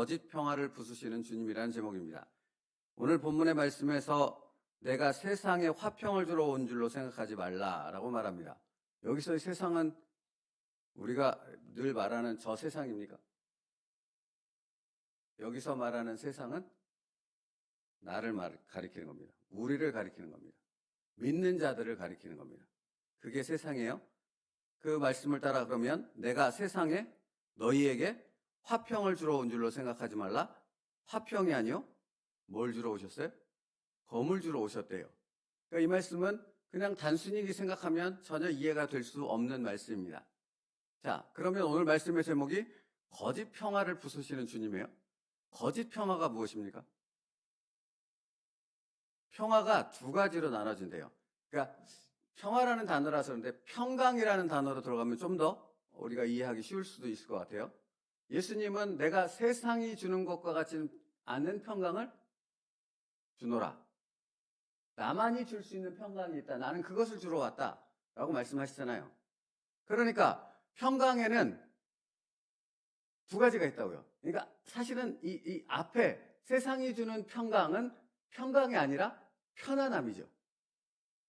거짓 평화를 부수시는 주님이라는 제목입니다. 오늘 본문의 말씀에서 내가 세상에 화평을 주러 온 줄로 생각하지 말라라고 말합니다. 여기서의 세상은 우리가 늘 말하는 저 세상입니까? 여기서 말하는 세상은 나를 가리키는 겁니다. 우리를 가리키는 겁니다. 믿는 자들을 가리키는 겁니다. 그게 세상이에요. 그 말씀을 따라 그러면 내가 세상에 너희에게 화평을 주러 온 줄로 생각하지 말라. 화평이 아니요. 뭘 주러 오셨어요? 검을 주러 오셨대요. 그러니까 이 말씀은 그냥 단순히 생각하면 전혀 이해가 될 수 없는 말씀입니다. 자, 그러면 오늘 말씀의 제목이 거짓 평화를 부수시는 주님이에요. 거짓 평화가 무엇입니까? 평화가 두 가지로 나눠진대요. 그러니까 평화라는 단어라서 그런데 평강이라는 단어로 들어가면 좀 더 우리가 이해하기 쉬울 수도 있을 것 같아요. 예수님은 내가 세상이 주는 것과 같지 않은 평강을 주노라. 나만이 줄 수 있는 평강이 있다. 나는 그것을 주러 왔다. 라고 말씀하시잖아요. 그러니까 평강에는 두 가지가 있다고요. 그러니까 사실은 이 앞에 세상이 주는 평강은 평강이 아니라 편안함이죠.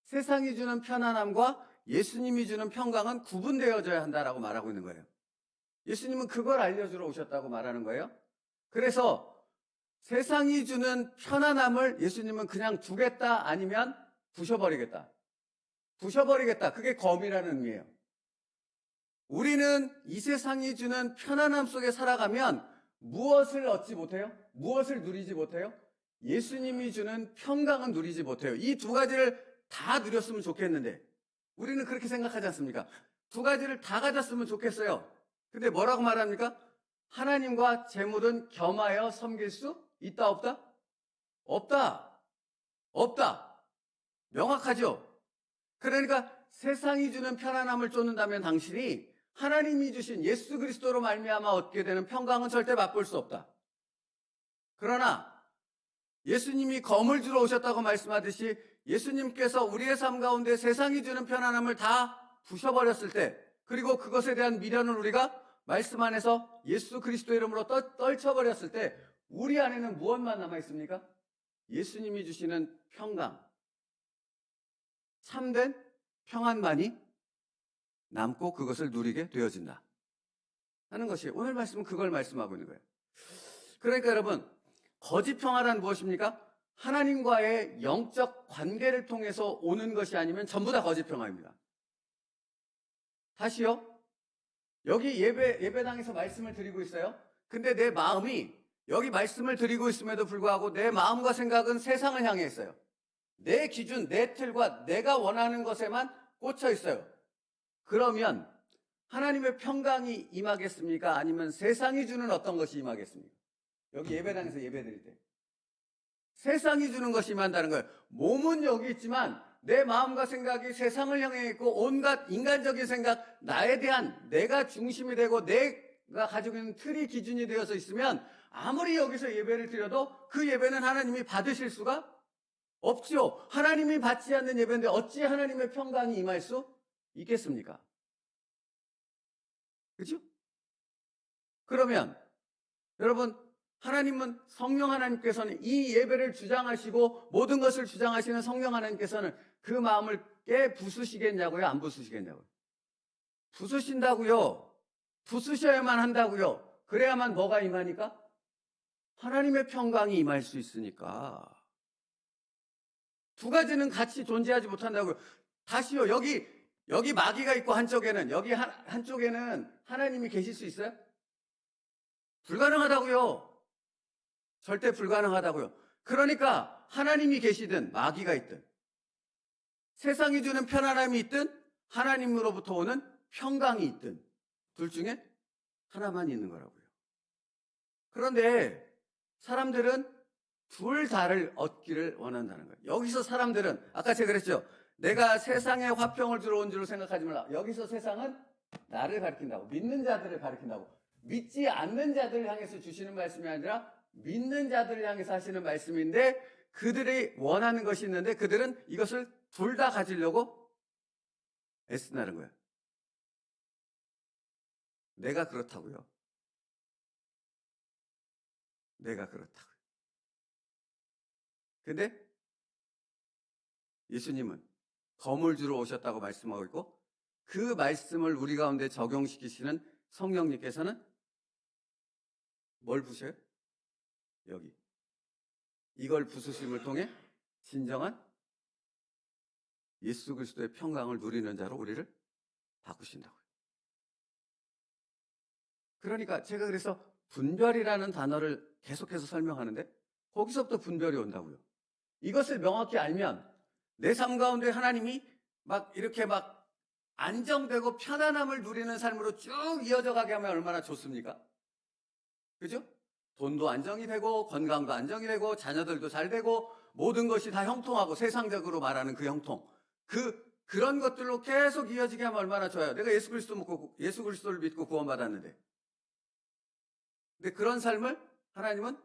세상이 주는 편안함과 예수님이 주는 평강은 구분되어져야 한다라고 말하고 있는 거예요. 예수님은 그걸 알려주러 오셨다고 말하는 거예요. 그래서 세상이 주는 편안함을 예수님은 그냥 두겠다 아니면 부셔버리겠다. 부셔버리겠다. 그게 검이라는 의미예요. 우리는 이 세상이 주는 편안함 속에 살아가면 무엇을 얻지 못해요? 무엇을 누리지 못해요? 예수님이 주는 평강은 누리지 못해요. 이 두 가지를 다 누렸으면 좋겠는데 우리는 그렇게 생각하지 않습니까? 두 가지를 다 가졌으면 좋겠어요. 근데 뭐라고 말합니까? 하나님과 재물은 겸하여 섬길 수 있다 없다? 없다. 없다. 명확하죠? 그러니까 세상이 주는 편안함을 쫓는다면 당신이 하나님이 주신 예수 그리스도로 말미암아 얻게 되는 평강은 절대 맛볼 수 없다. 그러나 예수님이 검을 주러 오셨다고 말씀하듯이 예수님께서 우리의 삶 가운데 세상이 주는 편안함을 다 부셔버렸을 때 그리고 그것에 대한 미련을 우리가 말씀 안에서 예수 그리스도 이름으로 떨쳐버렸을 때 우리 안에는 무엇만 남아있습니까? 예수님이 주시는 평강, 참된 평안만이 남고 그것을 누리게 되어진다 하는 것이 오늘 말씀은 그걸 말씀하고 있는 거예요. 그러니까 여러분 거짓 평화란 무엇입니까? 하나님과의 영적 관계를 통해서 오는 것이 아니면 전부 다 거짓 평화입니다. 다시요. 여기 예배당에서 말씀을 드리고 있어요. 근데 내 마음이 여기 말씀을 드리고 있음에도 불구하고 내 마음과 생각은 세상을 향해 있어요. 내 기준, 내 틀과 내가 원하는 것에만 꽂혀 있어요. 그러면 하나님의 평강이 임하겠습니까? 아니면 세상이 주는 어떤 것이 임하겠습니까? 여기 예배당에서 예배 드릴 때 세상이 주는 것이 임한다는 거예요. 몸은 여기 있지만 내 마음과 생각이 세상을 향해 있고 온갖 인간적인 생각, 나에 대한 내가 중심이 되고 내가 가지고 있는 틀이 기준이 되어서 있으면 아무리 여기서 예배를 드려도 그 예배는 하나님이 받으실 수가 없죠. 하나님이 받지 않는 예배인데 어찌 하나님의 평강이 임할 수 있겠습니까? 그렇죠? 그러면 여러분 하나님은 성령 하나님께서는 이 예배를 주장하시고 모든 것을 주장하시는 성령 하나님께서는 그 마음을 깨 부수시겠냐고요? 안 부수시겠냐고요? 부수신다고요. 부수셔야만 한다고요. 그래야만 뭐가 임하니까? 하나님의 평강이 임할 수 있으니까. 두 가지는 같이 존재하지 못한다고요. 다시요. 여기 마귀가 있고 한쪽에는 여기 한쪽에는 하나님이 계실 수 있어요? 불가능하다고요. 절대 불가능하다고요. 그러니까 하나님이 계시든 마귀가 있든 세상이 주는 편안함이 있든 하나님으로부터 오는 평강이 있든 둘 중에 하나만 있는 거라고요. 그런데 사람들은 둘 다를 얻기를 원한다는 거예요. 여기서 사람들은 아까 제가 그랬죠. 내가 세상에 화평을 주러 온 줄로 생각하지 말라. 여기서 세상은 나를 가리킨다고. 믿는 자들을 가리킨다고. 믿지 않는 자들을 향해서 주시는 말씀이 아니라 믿는 자들을 향해서 하시는 말씀인데 그들이 원하는 것이 있는데 그들은 이것을 둘 다 가지려고 애쓴다는 거예요. 내가 그렇다고요. 내가 그렇다고요. 근데 예수님은 검을 주러 오셨다고 말씀하고 있고 그 말씀을 우리 가운데 적용시키시는 성령님께서는 뭘 부셔요? 여기. 이걸 부수심을 통해 진정한 예수 그리스도의 평강을 누리는 자로 우리를 바꾸신다고요. 그러니까 제가 그래서 분별이라는 단어를 계속해서 설명하는데 거기서부터 분별이 온다고요. 이것을 명확히 알면 내 삶 가운데 하나님이 막 이렇게 막 안정되고 편안함을 누리는 삶으로 쭉 이어져 가게 하면 얼마나 좋습니까? 그죠? 돈도 안정이 되고 건강도 안정이 되고 자녀들도 잘 되고 모든 것이 다 형통하고 세상적으로 말하는 그 형통. 그런 것들로 계속 이어지게 하면 얼마나 좋아요. 내가 예수 그리스도를 믿고 구원받았는데. 근데 그런 삶을 하나님은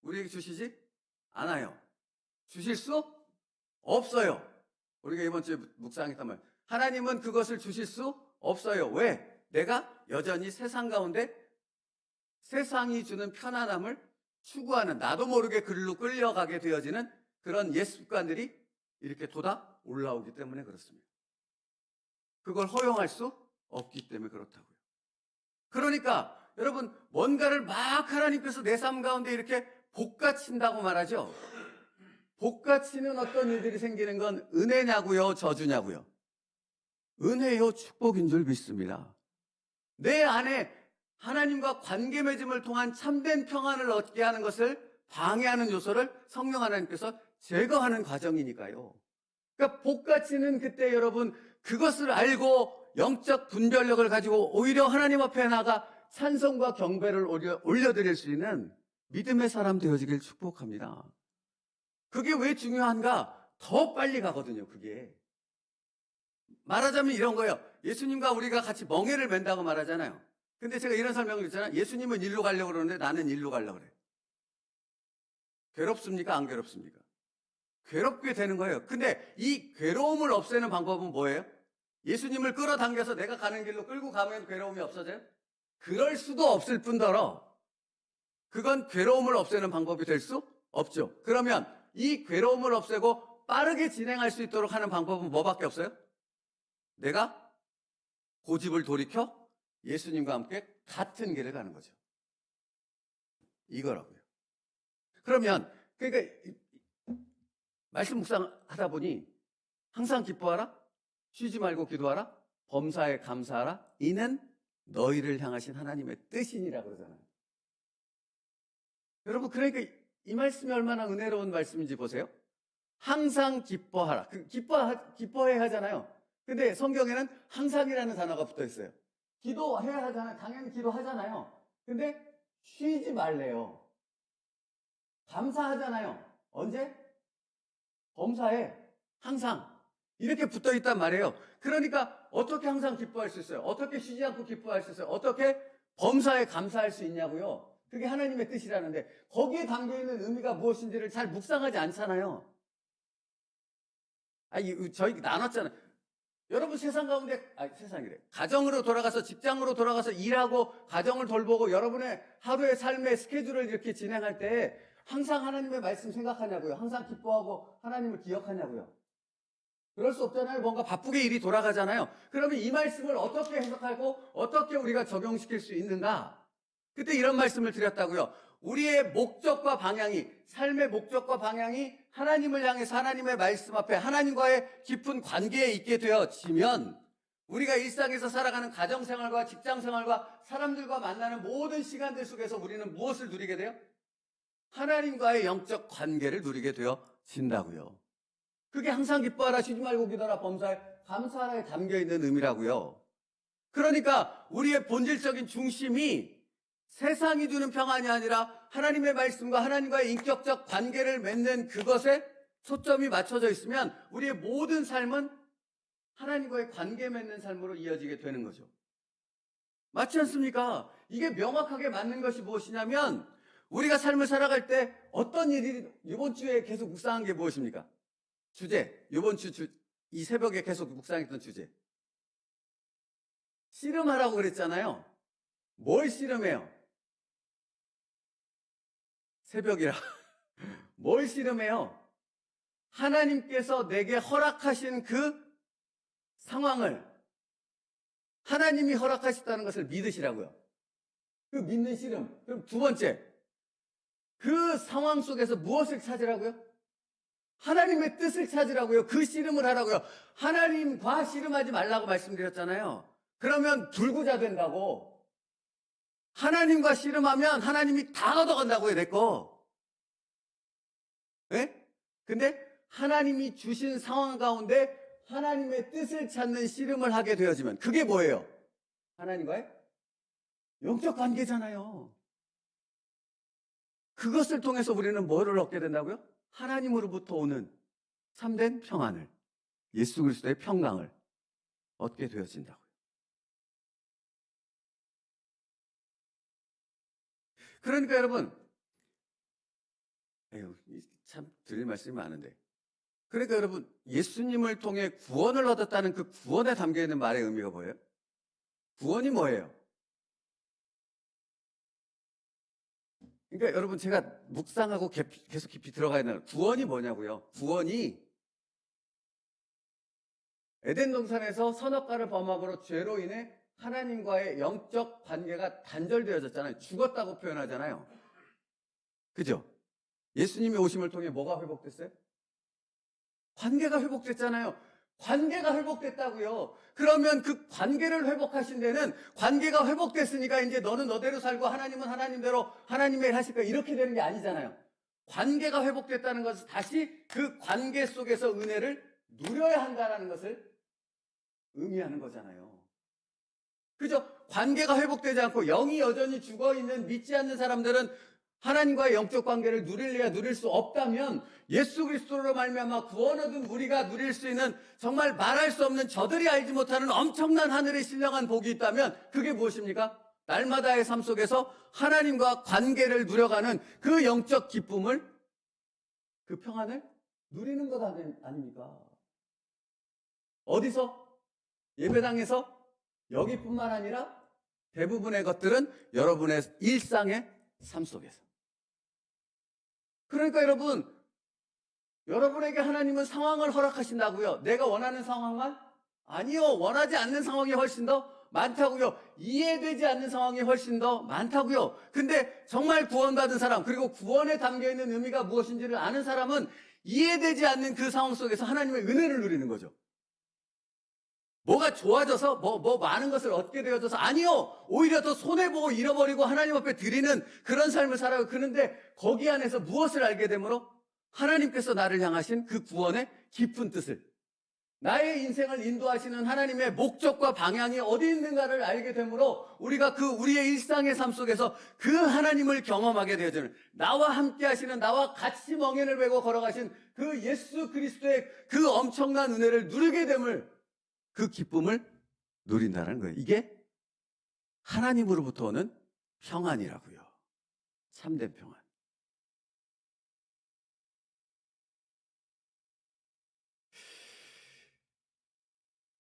우리에게 주시지 않아요. 주실 수 없어요. 우리가 이번 주에 묵상했단 말이에요. 하나님은 그것을 주실 수 없어요. 왜? 내가 여전히 세상 가운데 세상이 주는 편안함을 추구하는 나도 모르게 그리로 끌려가게 되어지는 그런 옛 습관들이 이렇게 돋아 올라오기 때문에 그렇습니다. 그걸 허용할 수 없기 때문에 그렇다고요. 그러니까 여러분 뭔가를 막 하나님께서 내 삶 가운데 이렇게 볶아친다고 말하죠. 볶아치는 어떤 일들이 생기는 건 은혜냐고요, 저주냐고요? 은혜요, 축복인 줄 믿습니다. 내 안에 하나님과 관계 맺음을 통한 참된 평안을 얻게 하는 것을 방해하는 요소를 성령 하나님께서 제거하는 과정이니까요. 그러니까 볶아치는 그때 여러분 그것을 알고 영적 분별력을 가지고 오히려 하나님 앞에 나가 찬송과 경배를 올려드릴 수 있는 믿음의 사람 되어지길 축복합니다. 그게 왜 중요한가? 더 빨리 가거든요, 그게. 말하자면 이런 거예요. 예수님과 우리가 같이 멍에를 맨다고 말하잖아요. 근데 제가 이런 설명을 했잖아요. 예수님은 일로 가려고 그러는데 나는 일로 가려고 그래. 괴롭습니까? 안 괴롭습니까? 괴롭게 되는 거예요. 근데 이 괴로움을 없애는 방법은 뭐예요? 예수님을 끌어당겨서 내가 가는 길로 끌고 가면 괴로움이 없어져요? 그럴 수도 없을 뿐더러 그건 괴로움을 없애는 방법이 될 수 없죠. 그러면 이 괴로움을 없애고 빠르게 진행할 수 있도록 하는 방법은 뭐밖에 없어요? 내가 고집을 돌이켜 예수님과 함께 같은 길을 가는 거죠. 이거라고요. 그러면 그러니까 말씀 묵상하다 보니 항상 기뻐하라, 쉬지 말고 기도하라, 범사에 감사하라, 이는 너희를 향하신 하나님의 뜻이니라 그러잖아요. 여러분 그러니까 이 말씀이 얼마나 은혜로운 말씀인지 보세요. 항상 기뻐하라. 기뻐해야 하잖아요. 근데 성경에는 항상이라는 단어가 붙어 있어요. 기도해야 하잖아요. 당연히 기도하잖아요. 근데 쉬지 말래요. 감사하잖아요. 언제? 범사에 항상 이렇게 붙어 있단 말이에요. 그러니까 어떻게 항상 기뻐할 수 있어요? 어떻게 쉬지 않고 기뻐할 수 있어요? 어떻게 범사에 감사할 수 있냐고요? 그게 하나님의 뜻이라는데 거기에 담겨있는 의미가 무엇인지를 잘 묵상하지 않잖아요. 저희 나눴잖아요. 여러분 세상 가운데, 세상이래. 가정으로 돌아가서 직장으로 돌아가서 일하고 가정을 돌보고 여러분의 하루의 삶의 스케줄을 이렇게 진행할 때 항상 하나님의 말씀 생각하냐고요? 항상 기뻐하고 하나님을 기억하냐고요? 그럴 수 없잖아요. 뭔가 바쁘게 일이 돌아가잖아요. 그러면 이 말씀을 어떻게 해석하고 어떻게 우리가 적용시킬 수 있는가? 그때 이런 말씀을 드렸다고요. 우리의 목적과 방향이, 삶의 목적과 방향이 하나님을 향해서 하나님의 말씀 앞에 하나님과의 깊은 관계에 있게 되어지면 우리가 일상에서 살아가는 가정생활과 직장생활과 사람들과 만나는 모든 시간들 속에서 우리는 무엇을 누리게 돼요? 하나님과의 영적 관계를 누리게 되어진다고요. 그게 항상 기뻐하라, 쉬지 말고 기도하라, 범사에 감사하라에 담겨있는 의미라고요. 그러니까 우리의 본질적인 중심이 세상이 주는 평안이 아니라 하나님의 말씀과 하나님과의 인격적 관계를 맺는 그것에 초점이 맞춰져 있으면 우리의 모든 삶은 하나님과의 관계 맺는 삶으로 이어지게 되는 거죠. 맞지 않습니까? 이게 명확하게 맞는 것이 무엇이냐면 우리가 삶을 살아갈 때 어떤 일이 이번 주에 계속 묵상한 게 무엇입니까? 주제, 이번 이 새벽에 계속 묵상했던 주제. 씨름하라고 그랬잖아요. 뭘 씨름해요? 새벽이라 뭘 씨름해요? 하나님께서 내게 허락하신 그 상황을 하나님이 허락하셨다는 것을 믿으시라고요. 그 믿는 씨름. 그럼 두 번째, 그 상황 속에서 무엇을 찾으라고요? 하나님의 뜻을 찾으라고요. 그 씨름을 하라고요. 하나님과 씨름하지 말라고 말씀드렸잖아요. 그러면 불구자 된다고. 하나님과 씨름하면 하나님이 다 얻어간다고요, 내 거. 예? 근데 하나님이 주신 상황 가운데 하나님의 뜻을 찾는 씨름을 하게 되어지면 그게 뭐예요? 하나님과의 영적 관계잖아요. 그것을 통해서 우리는 뭐를 얻게 된다고요? 하나님으로부터 오는 참된 평안을, 예수 그리스도의 평강을 얻게 되어진다고요. 그러니까 여러분, 참 드릴 말씀이 많은데, 그러니까 여러분, 예수님을 통해 구원을 얻었다는 그 구원에 담겨있는 말의 의미가 뭐예요? 구원이 뭐예요? 그러니까 여러분, 제가 묵상하고 계속 깊이 들어가야 되는 구원이 뭐냐고요? 구원이 에덴 동산에서 선악과를 범함으로 죄로 인해 하나님과의 영적 관계가 단절되어졌잖아요. 죽었다고 표현하잖아요. 그죠? 예수님이 오심을 통해 뭐가 회복됐어요? 관계가 회복됐잖아요. 관계가 회복됐다고요. 그러면 그 관계를 회복하신 데는 관계가 회복됐으니까 이제 너는 너대로 살고 하나님은 하나님대로 하나님의 일 하실 거야. 이렇게 되는 게 아니잖아요. 관계가 회복됐다는 것은 다시 그 관계 속에서 은혜를 누려야 한다는 것을 의미하는 거잖아요. 그죠? 관계가 회복되지 않고 영이 여전히 죽어있는 믿지 않는 사람들은 하나님과의 영적 관계를 누릴래야 누릴 수 없다면 예수 그리스도로 말미암아 구원 얻은 우리가 누릴 수 있는 정말 말할 수 없는 저들이 알지 못하는 엄청난 하늘의 신령한 복이 있다면 그게 무엇입니까? 날마다의 삶 속에서 하나님과 관계를 누려가는 그 영적 기쁨을, 그 평안을 누리는 것 아닙니까? 어디서? 예배당에서? 여기뿐만 아니라 대부분의 것들은 여러분의 일상의 삶 속에서. 그러니까 여러분에게 하나님은 상황을 허락하신다고요. 내가 원하는 상황만? 아니요. 원하지 않는 상황이 훨씬 더 많다고요. 이해되지 않는 상황이 훨씬 더 많다고요. 근데 정말 구원받은 사람, 그리고 구원에 담겨있는 의미가 무엇인지를 아는 사람은 이해되지 않는 그 상황 속에서 하나님의 은혜를 누리는 거죠. 뭐가 좋아져서 뭐 많은 것을 얻게 되어져서 아니요. 오히려 더 손해보고 잃어버리고 하나님 앞에 드리는 그런 삶을 살아요. 그런데 거기 안에서 무엇을 알게 되므로 하나님께서 나를 향하신 그 구원의 깊은 뜻을, 나의 인생을 인도하시는 하나님의 목적과 방향이 어디 있는가를 알게 되므로 우리가 우리의 일상의 삶 속에서 그 하나님을 경험하게 되어지는, 나와 함께 하시는, 나와 같이 멍에를 메고 걸어가신 그 예수 그리스도의 그 엄청난 은혜를 누리게 됨을, 그 기쁨을 누린다는 거예요. 이게 하나님으로부터 오는 평안이라고요. 참된 평안.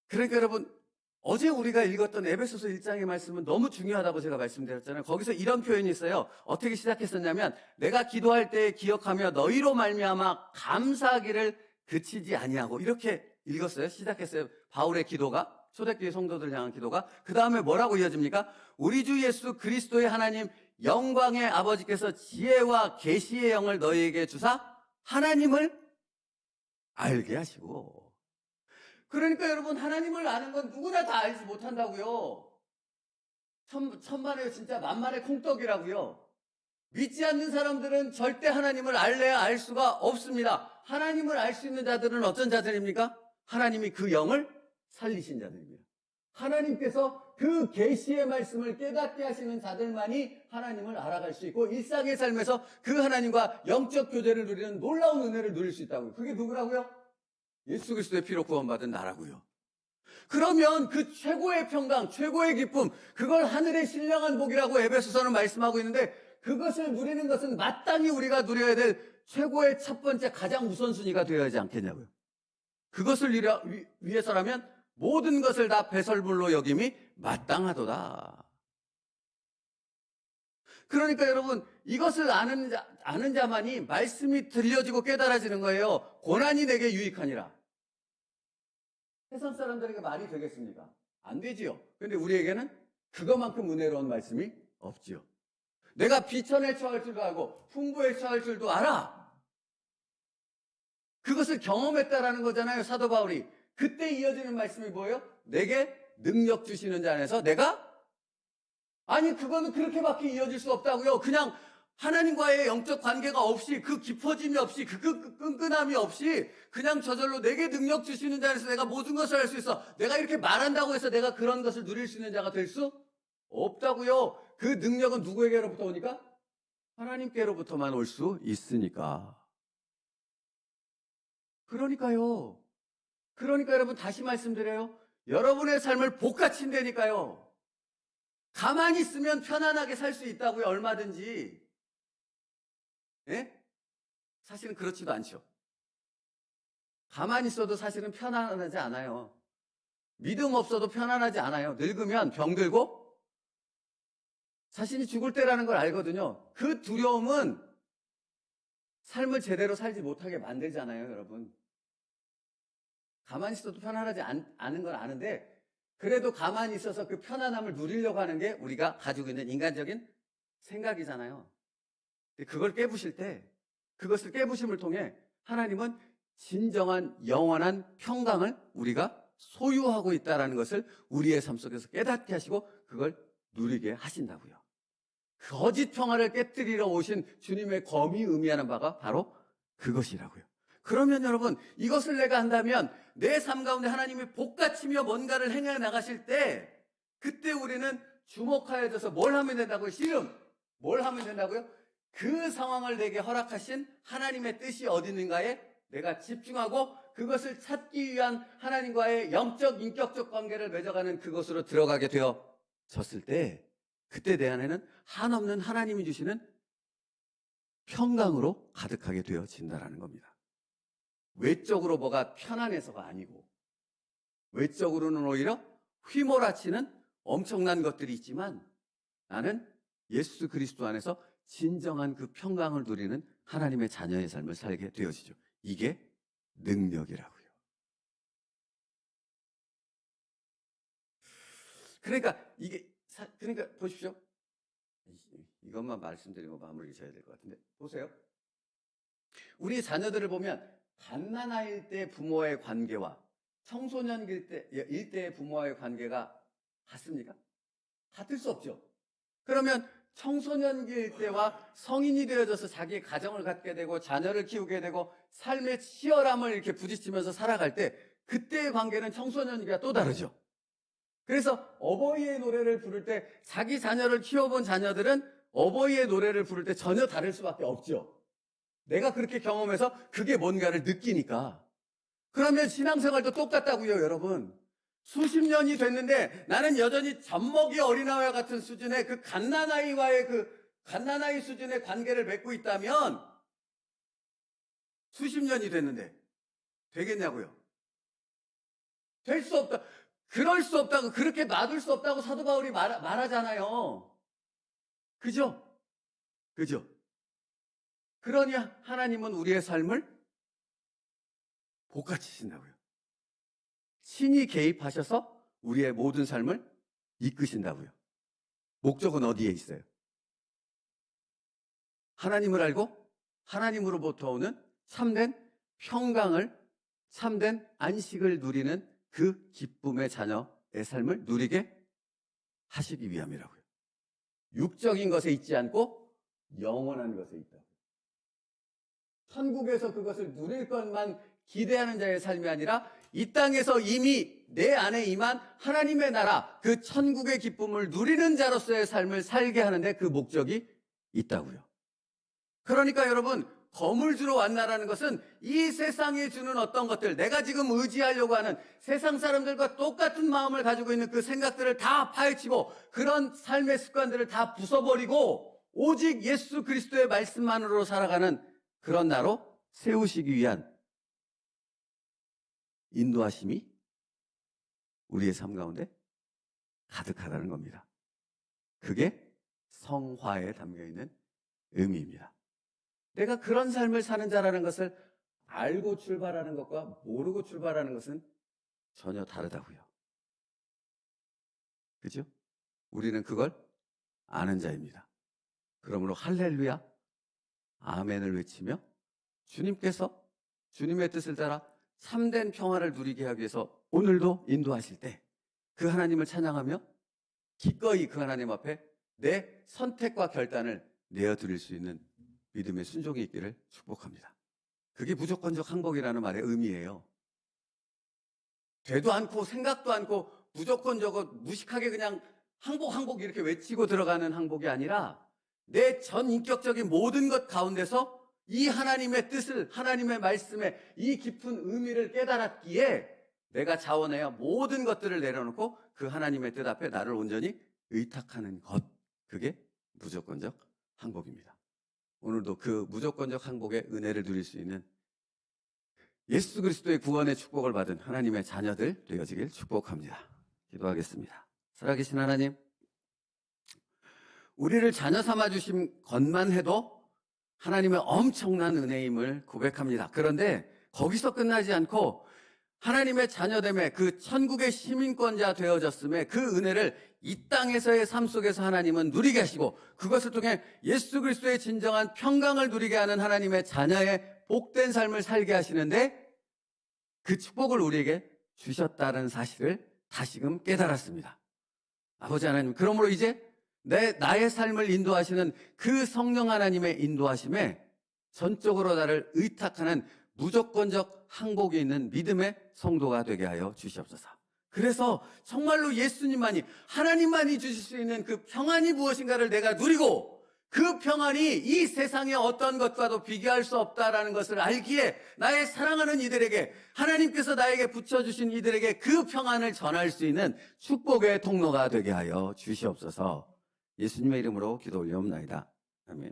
그러니까 여러분, 어제 우리가 읽었던 에베소서 1장의 말씀은 너무 중요하다고 제가 말씀드렸잖아요. 거기서 이런 표현이 있어요. 어떻게 시작했었냐면, 내가 기도할 때 기억하며 너희로 말미암아 감사하기를 그치지 아니하고, 이렇게 읽었어요. 시작했어요. 바울의 기도가, 초대교회 성도들 향한 기도가. 그 다음에 뭐라고 이어집니까? 우리 주 예수 그리스도의 하나님 영광의 아버지께서 지혜와 계시의 영을 너희에게 주사 하나님을 알게 하시고. 그러니까 여러분, 하나님을 아는 건 누구나 다 알지 못한다고요. 천만에 진짜 만만의 콩떡이라고요. 믿지 않는 사람들은 절대 하나님을 알래야 알 수가 없습니다. 하나님을 알 수 있는 자들은 어떤 자들입니까? 하나님이 그 영을 살리신 자들입니다. 하나님께서 그 계시의 말씀을 깨닫게 하시는 자들만이 하나님을 알아갈 수 있고 일상의 삶에서 그 하나님과 영적 교제를 누리는 놀라운 은혜를 누릴 수 있다고요. 그게 누구라고요? 예수 그리스도의 피로 구원받은 나라고요. 그러면 그 최고의 평강, 최고의 기쁨, 그걸 하늘의 신령한 복이라고 에베소서는 말씀하고 있는데, 그것을 누리는 것은 마땅히 우리가 누려야 될 최고의 첫 번째 가장 우선순위가 되어야 하지 않겠냐고요. 그것을 위해서라면 모든 것을 다 배설물로 여김이 마땅하도다. 그러니까 여러분, 이것을 아는 자만이 말씀이 들려지고 깨달아지는 거예요. 고난이 내게 유익하니라. 세상 사람들에게 말이 되겠습니까? 안 되지요. 근데 우리에게는 그것만큼 은혜로운 말씀이 없지요. 내가 비천에 처할 줄도 알고 풍부에 처할 줄도 알아. 그것을 경험했다라는 거잖아요, 사도 바울이. 그때 이어지는 말씀이 뭐예요? 내게 능력 주시는 자 안에서 내가? 아니, 그거는 그렇게밖에 이어질 수 없다고요. 그냥 하나님과의 영적 관계가 없이, 그 깊어짐이 없이, 그 끈끈함이 없이 그냥 저절로 내게 능력 주시는 자 안에서 내가 모든 것을 할 수 있어. 내가 이렇게 말한다고 해서 내가 그런 것을 누릴 수 있는 자가 될 수 없다고요. 그 능력은 누구에게로부터 오니까? 하나님께로부터만 올 수 있으니까. 그러니까 여러분, 다시 말씀드려요. 여러분의 삶을 복받친다니까요. 가만히 있으면 편안하게 살 수 있다고요, 얼마든지. 예? 사실은 그렇지도 않죠. 가만히 있어도 사실은 편안하지 않아요. 믿음 없어도 편안하지 않아요. 늙으면 병들고 자신이 죽을 때라는 걸 알거든요. 그 두려움은 삶을 제대로 살지 못하게 만들잖아요, 여러분. 가만히 있어도 편안하지 않은 걸 아는데, 그래도 가만히 있어서 그 편안함을 누리려고 하는 게 우리가 가지고 있는 인간적인 생각이잖아요. 그걸 깨부실 때, 그것을 깨부심을 통해 하나님은 진정한 영원한 평강을 우리가 소유하고 있다는 것을 우리의 삶 속에서 깨닫게 하시고 그걸 누리게 하신다고요. 거짓 평화를 깨뜨리러 오신 주님의 검이 의미하는 바가 바로 그것이라고요. 그러면 여러분, 이것을 내가 한다면 내 삶 가운데 하나님이 복받치며 뭔가를 행해 나가실 때, 그때 우리는 주목하여져서 뭘 하면 된다고요? 씨름. 뭘 하면 된다고요? 그 상황을 내게 허락하신 하나님의 뜻이 어디 있는가에 내가 집중하고 그것을 찾기 위한 하나님과의 영적, 인격적 관계를 맺어가는 그것으로 들어가게 되어졌을 때, 그때 내 안에는 한없는 하나님이 주시는 평강으로 가득하게 되어진다는 겁니다. 외적으로 뭐가 편안해서가 아니고, 외적으로는 오히려 휘몰아치는 엄청난 것들이 있지만, 나는 예수 그리스도 안에서 진정한 그 평강을 누리는 하나님의 자녀의 삶을 살게 되어지죠. 이게 능력이라고요. 그러니까 보십시오. 이것만 말씀드리고 마무리 지어야 될 것 같은데, 보세요. 우리 자녀들을 보면 갓난아이일 때 부모의 관계와 청소년일 때의 부모와의 관계가 같습니까? 같을 수 없죠. 그러면 청소년기일 때와 성인이 되어져서 자기의 가정을 갖게 되고 자녀를 키우게 되고 삶의 치열함을 이렇게 부딪히면서 살아갈 때, 그때의 관계는 청소년기가 또 다르죠. 그래서 어버이의 노래를 부를 때, 자기 자녀를 키워본 자녀들은 어버이의 노래를 부를 때 전혀 다를 수밖에 없죠. 내가 그렇게 경험해서 그게 뭔가를 느끼니까. 그러면 신앙생활도 똑같다고요, 여러분. 수십 년이 됐는데 나는 여전히 젖먹이 어린아이와 같은 수준의 그 갓난아이와의 갓난아이 수준의 관계를 맺고 있다면, 수십 년이 됐는데 되겠냐고요? 될 수 없다. 그럴 수 없다고, 그렇게 놔둘 수 없다고 사도 바울이 말하잖아요. 그죠? 그러니 하나님은 우리의 삶을 복받치신다고요. 신이 개입하셔서 우리의 모든 삶을 이끄신다고요. 목적은 어디에 있어요? 하나님을 알고 하나님으로부터 오는 참된 평강을, 참된 안식을 누리는 그 기쁨의 자녀의 삶을 누리게 하시기 위함이라고요. 육적인 것에 있지 않고 영원한 것에 있다고요. 천국에서 그것을 누릴 것만 기대하는 자의 삶이 아니라 이 땅에서 이미 내 안에 임한 하나님의 나라, 그 천국의 기쁨을 누리는 자로서의 삶을 살게 하는데 그 목적이 있다고요. 그러니까 여러분, 검을 주러 왔나라는 것은 이 세상에 주는 어떤 것들, 내가 지금 의지하려고 하는 세상 사람들과 똑같은 마음을 가지고 있는 그 생각들을 다 파헤치고 그런 삶의 습관들을 다 부숴버리고 오직 예수 그리스도의 말씀만으로 살아가는 그런 나로 세우시기 위한 인도하심이 우리의 삶 가운데 가득하다는 겁니다. 그게 성화에 담겨있는 의미입니다. 내가 그런 삶을 사는 자라는 것을 알고 출발하는 것과 모르고 출발하는 것은 전혀 다르다고요. 그죠? 우리는 그걸 아는 자입니다. 그러므로 할렐루야, 아멘을 외치며 주님께서 주님의 뜻을 따라 참된 평화를 누리게 하기 위해서 오늘도 인도하실 때 그 하나님을 찬양하며 기꺼이 그 하나님 앞에 내 선택과 결단을 내어드릴 수 있는 믿음의 순종이 있기를 축복합니다. 그게 무조건적 항복이라는 말의 의미예요. 되도 않고 생각도 않고 무조건적으로 무식하게 그냥 항복 이렇게 외치고 들어가는 항복이 아니라 내 전 인격적인 모든 것 가운데서 이 하나님의 뜻을, 하나님의 말씀에 이 깊은 의미를 깨달았기에 내가 자원하여 모든 것들을 내려놓고 그 하나님의 뜻 앞에 나를 온전히 의탁하는 것, 그게 무조건적 항복입니다. 오늘도 그 무조건적 항복의 은혜를 누릴 수 있는 예수 그리스도의 구원의 축복을 받은 하나님의 자녀들 되어지길 축복합니다. 기도하겠습니다. 살아계신 하나님, 우리를 자녀 삼아주신 것만 해도 하나님의 엄청난 은혜임을 고백합니다. 그런데 거기서 끝나지 않고 하나님의 자녀됨에 그 천국의 시민권자 되어졌음에 그 은혜를 이 땅에서의 삶 속에서 하나님은 누리게 하시고 그것을 통해 예수 그리스도의 진정한 평강을 누리게 하는 하나님의 자녀의 복된 삶을 살게 하시는데 그 축복을 우리에게 주셨다는 사실을 다시금 깨달았습니다. 아버지 하나님, 그러므로 이제 나의 삶을 인도하시는 그 성령 하나님의 인도하심에 전적으로 나를 의탁하는 무조건적 항복이 있는 믿음의 성도가 되게 하여 주시옵소서. 그래서 정말로 예수님만이, 하나님만이 주실 수 있는 그 평안이 무엇인가를 내가 누리고 그 평안이 이 세상의 어떤 것과도 비교할 수 없다라는 것을 알기에 나의 사랑하는 이들에게, 하나님께서 나에게 붙여주신 이들에게 그 평안을 전할 수 있는 축복의 통로가 되게 하여 주시옵소서. 예수님의 이름으로 기도 올려옵나이다. 아멘.